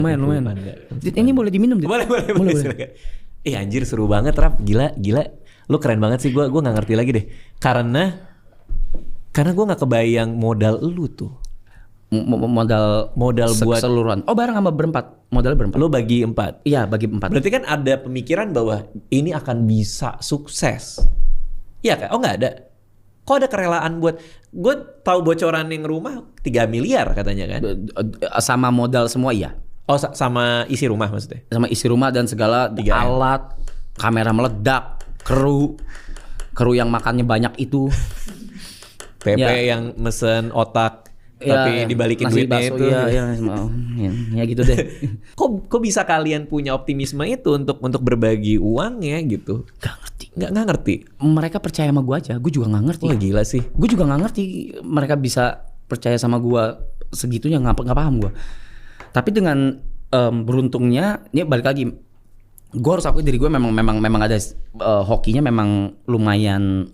Lumayan. Enggak. Ini boleh diminum, Dit? Boleh. Silakan. Anjir seru banget Rap, gila. Lu keren banget sih, gue nggak ngerti lagi deh. Karena gue nggak kebayang modal lu tuh. Modal buat keseluruhan. Oh, bareng sama berempat. Modal berempat. Lu bagi 4. Iya, bagi 4. Berarti kan ada pemikiran bahwa ini akan bisa sukses. Iya kan? Oh nggak ada. Kok ada kerelaan buat, gue tahu bocoran yang rumah 3 miliar katanya kan? Sama modal semua iya. Oh sama isi rumah maksudnya? Sama isi rumah dan segala 3M. Alat, kamera meledak, kru yang makannya banyak itu. PP yang mesen otak tapi dibalikin duitnya bakso, itu. Ya gitu deh. Kok bisa kalian punya optimisme itu untuk berbagi uangnya gitu? Gak ngerti. Nggak ngerti. Mereka percaya sama gue aja. Gue juga nggak ngerti. Wah gila sih. Gue juga nggak ngerti mereka bisa percaya sama gue segitunya, nggak paham gue. Tapi dengan beruntungnya, ini balik lagi. Gue harus akui diri gue memang ada hokinya memang lumayan